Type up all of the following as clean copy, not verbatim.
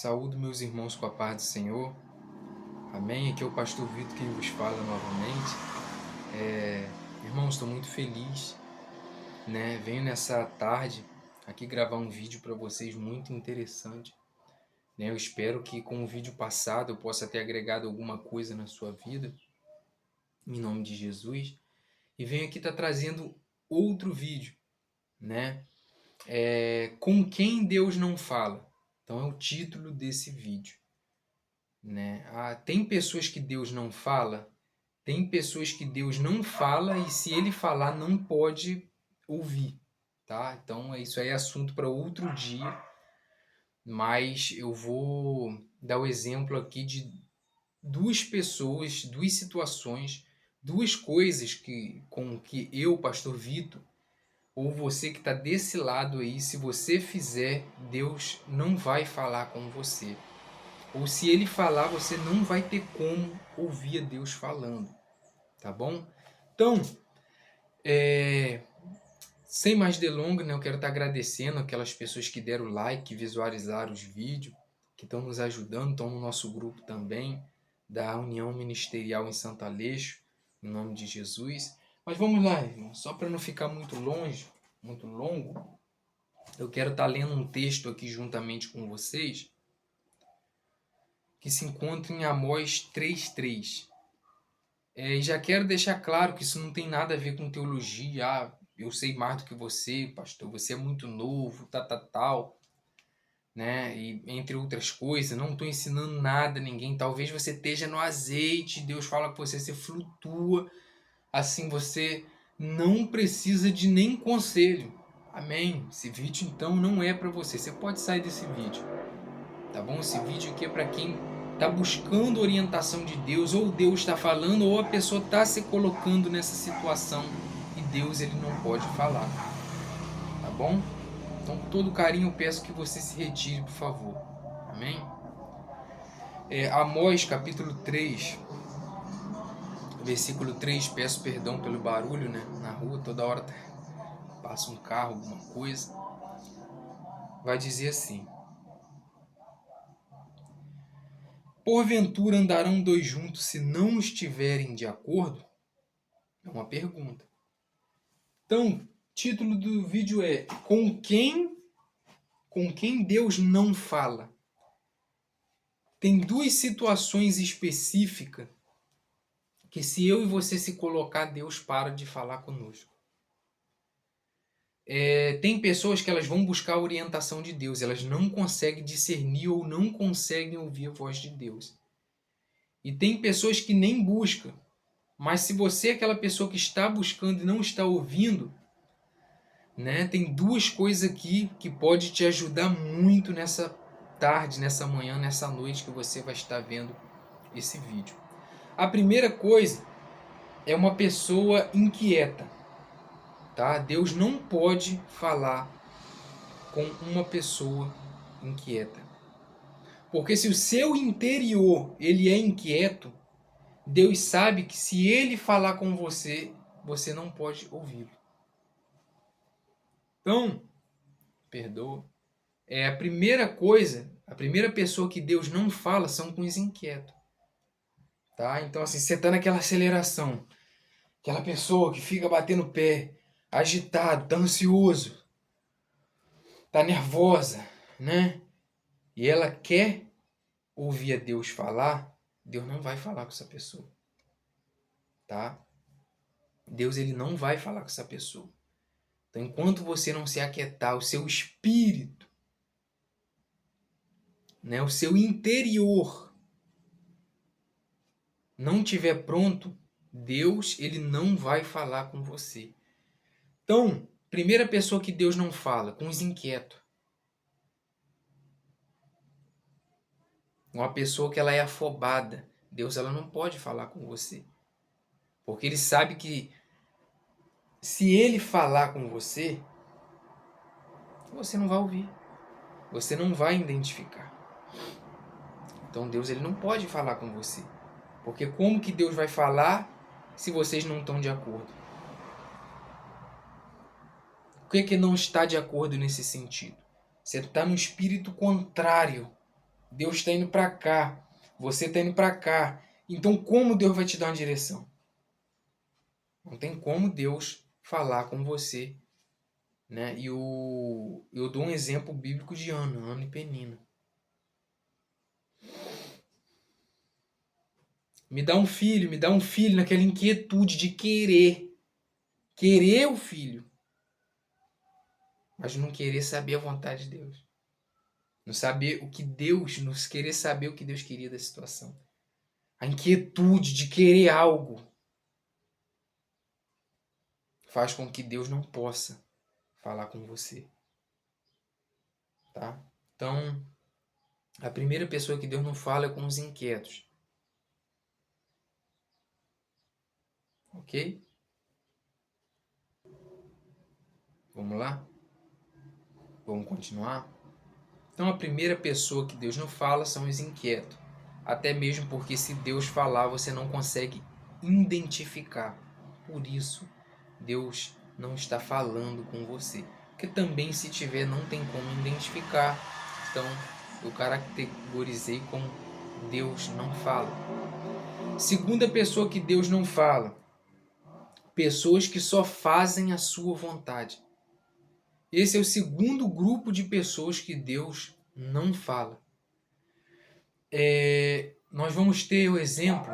Saúdo meus irmãos com a paz do Senhor. Amém. Aqui é o pastor Vitor quem vos fala novamente. Irmãos, estou muito feliz, né? Venho nessa tarde aqui gravar um vídeo para vocês muito interessante, né? Eu espero que com o vídeo passado eu possa ter agregado alguma coisa na sua vida, em nome de Jesus. E venho aqui estar trazendo outro vídeo, né? Com quem Deus não fala. Então é o título desse vídeo. Né? Tem pessoas que Deus não fala, tem pessoas que Deus não fala e se ele falar não pode ouvir, tá? Então isso aí é assunto para outro dia, mas eu vou dar o exemplo aqui de duas pessoas, duas situações, duas coisas com que eu, pastor Vitor, ou você que está desse lado aí, se você fizer, Deus não vai falar com você. Ou se ele falar, você não vai ter como ouvir a Deus falando, tá bom? Então, sem mais delongas, né, eu quero estar agradecendo aquelas pessoas que deram like, que visualizaram os vídeos, que estão nos ajudando, estão no nosso grupo também, da União Ministerial em Santo Aleixo, em nome de Jesus. Mas vamos lá, irmão, só para não ficar muito longe, muito longo, eu quero estar lendo um texto aqui juntamente com vocês, que se encontra em Amós 3:3. E já quero deixar claro que isso não tem nada a ver com teologia. Eu sei mais do que você, pastor. Você é muito novo, tal, né? E entre outras coisas, não estou ensinando nada a ninguém. Talvez você esteja no azeite, Deus fala com você, você flutua. Assim você não precisa de nem conselho. Amém. Esse vídeo então não é para você. Você pode sair desse vídeo. Tá bom? Esse vídeo aqui é para quem está buscando orientação de Deus, ou Deus está falando, ou a pessoa está se colocando nessa situação e Deus ele não pode falar. Tá bom? Então, com todo carinho, eu peço que você se retire, por favor. Amém? Amós, capítulo 3, versículo 3, peço perdão pelo barulho, né? Na rua, toda hora passa um carro, alguma coisa. Vai dizer assim: porventura andarão dois juntos se não estiverem de acordo? É uma pergunta. Então, título do vídeo é com quem Deus não fala. Tem duas situações específicas que se eu e você se colocar, Deus para de falar conosco. Tem pessoas que elas vão buscar a orientação de Deus, elas não conseguem discernir ou não conseguem ouvir a voz de Deus. E tem pessoas que nem buscam, mas se você é aquela pessoa que está buscando e não está ouvindo, né, tem duas coisas aqui que pode te ajudar muito nessa tarde, nessa manhã, nessa noite que você vai estar vendo esse vídeo. A primeira coisa é uma pessoa inquieta, tá? Deus não pode falar com uma pessoa inquieta. Porque se o seu interior ele é inquieto, Deus sabe que se ele falar com você, você não pode ouvi-lo. Então, perdoa. A primeira coisa, a primeira pessoa que Deus não fala são com os inquietos. Tá? Então, assim, você está naquela aceleração. Aquela pessoa que fica batendo o pé, agitado, tá ansioso, tá nervosa, né? E ela quer ouvir a Deus falar, Deus não vai falar com essa pessoa. Tá? Deus ele não vai falar com essa pessoa. Então, enquanto você não se aquietar, o seu espírito, né, o seu interior não estiver pronto, Deus ele não vai falar com você. Então, primeira pessoa que Deus não fala, com os inquietos. Uma pessoa que ela é afobada. Deus ela não pode falar com você. Porque ele sabe que se ele falar com você, você não vai ouvir. Você não vai identificar. Então Deus ele não pode falar com você. Porque como que Deus vai falar se vocês não estão de acordo? O que não está de acordo nesse sentido? Você está no espírito contrário Deus está indo para cá, você está indo para cá. Então como Deus vai te dar uma direção? Não tem como Deus falar com você, né? Eu dou um exemplo bíblico de Ana e Penina. Me dá um filho naquela inquietude de querer o filho, mas não querer saber a vontade de Deus. Não saber o que Deus, não querer saber o que Deus queria da situação. A inquietude de querer algo faz com que Deus não possa falar com você, tá? Então, a primeira pessoa que Deus não fala é com os inquietos. Ok? Vamos lá? Vamos continuar? Então, a primeira pessoa que Deus não fala são os inquietos. Até mesmo porque se Deus falar, você não consegue identificar. Por isso, Deus não está falando com você. Porque também, se tiver, não tem como identificar. Então, eu categorizei como Deus não fala. Segunda pessoa que Deus não fala. Pessoas que só fazem a sua vontade. Esse é o segundo grupo de pessoas que Deus não fala. Nós vamos ter o exemplo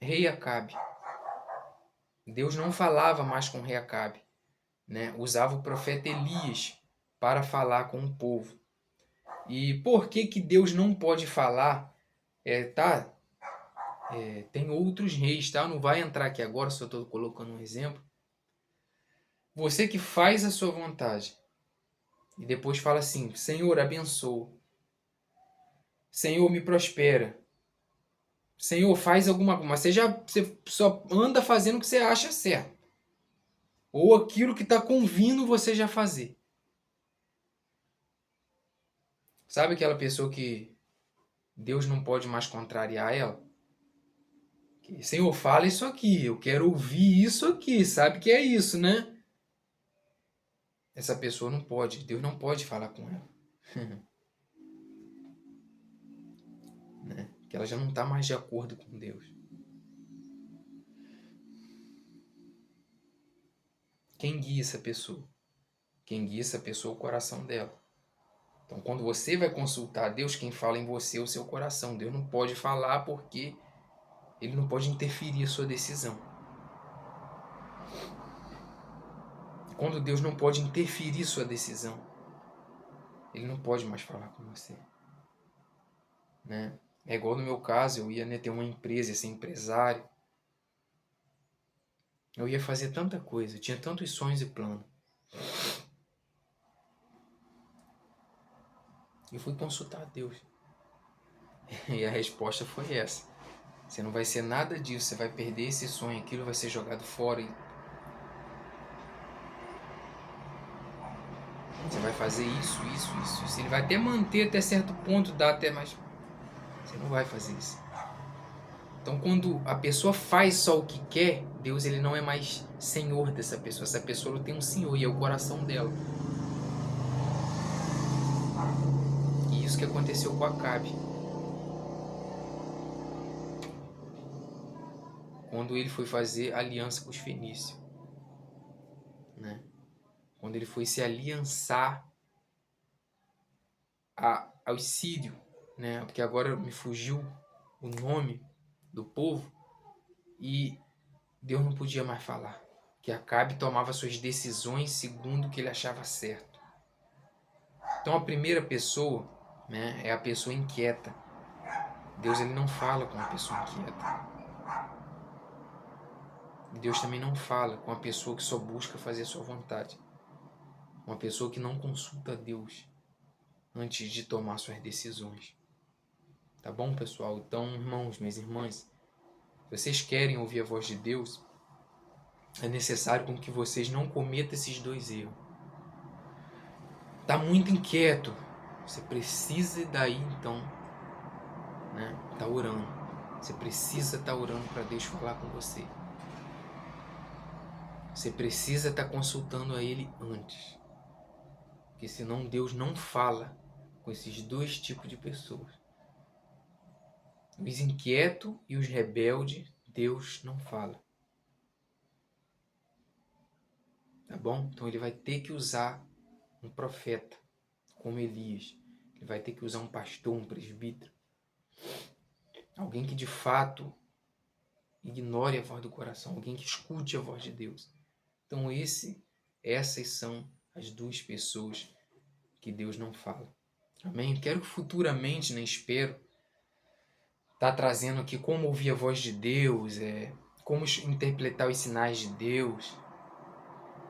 rei Acabe. Deus não falava mais com o rei Acabe, né? Usava o profeta Elias para falar com o povo. E por que que Deus não pode falar? Tem outros reis, tá? Não vai entrar aqui agora, só estou colocando um exemplo. Você que faz a sua vontade e depois fala assim: Senhor, abençoa. Senhor, me prospera. Senhor, faz alguma coisa. Mas você só anda fazendo o que você acha certo. Ou aquilo que está convindo você já fazer. Sabe aquela pessoa que Deus não pode mais contrariar ela? Senhor, fala isso aqui. Eu quero ouvir isso aqui. Sabe que é isso, né? Essa pessoa não pode. Deus não pode falar com ela. Né? Que ela já não está mais de acordo com Deus. Quem guia essa pessoa? Quem guia essa pessoa é o coração dela. Então, quando você vai consultar Deus, quem fala em você é o seu coração. Deus não pode falar porque ele não pode interferir a sua decisão. Quando Deus não pode interferir sua decisão, ele não pode mais falar com você. Né? É igual no meu caso, eu ia ter uma empresa, ia ser empresário. Eu ia fazer tanta coisa, eu tinha tantos sonhos e planos. E fui consultar a Deus. E a resposta foi essa. Você não vai ser nada disso, você vai perder esse sonho, aquilo vai ser jogado fora. Você vai fazer isso. Ele vai até manter até certo ponto, dá até mais. Você não vai fazer isso. Então, quando a pessoa faz só o que quer, Deus ele não é mais senhor dessa pessoa. Essa pessoa tem um senhor e é o coração dela. E isso que aconteceu com Acabe. Quando ele foi fazer aliança com os fenícios. Né? Quando ele foi se aliançar aos sírios. Né? Porque agora me fugiu o nome do povo. E Deus não podia mais falar. Que Acabe tomava suas decisões segundo o que ele achava certo. Então a primeira pessoa, né, é a pessoa inquieta. Deus ele não fala com a pessoa inquieta. Deus também não fala com a pessoa que só busca fazer a sua vontade. Uma pessoa que não consulta a Deus antes de tomar suas decisões. Tá bom, pessoal? Então, irmãos, minhas irmãs, se vocês querem ouvir a voz de Deus, é necessário com que vocês não cometam esses dois erros. Tá muito inquieto. Você precisa daí então, né? Tá orando. Você precisa estar orando para Deus falar com você. Você precisa estar consultando a Ele antes. Porque senão Deus não fala com esses dois tipos de pessoas. Os inquietos e os rebeldes, Deus não fala. Tá bom? Então ele vai ter que usar um profeta, como Elias. Ele vai ter que usar um pastor, um presbítero. Alguém que de fato ignore a voz do coração. Alguém que escute a voz de Deus. Então essas são as duas pessoas que Deus não fala. Amém? Quero que futuramente, espero, tá trazendo aqui como ouvir a voz de Deus, como interpretar os sinais de Deus,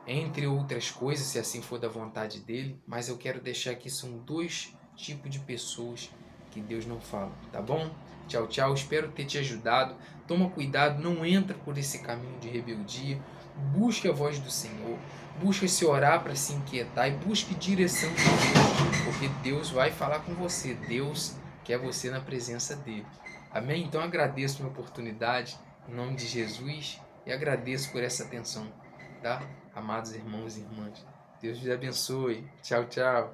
entre outras coisas, se assim for da vontade dele, mas eu quero deixar aqui, são dois tipos de pessoas que Deus não fala, tá bom? Tchau, tchau, espero ter te ajudado. Toma cuidado, não entra por esse caminho de rebeldia, busque a voz do Senhor, busque se orar para se inquietar e busque direção de Deus, porque Deus vai falar com você, Deus quer você na presença dele. Amém? Então agradeço a minha oportunidade, em nome de Jesus, e agradeço por essa atenção, tá? Amados irmãos e irmãs, Deus te abençoe. Tchau, tchau.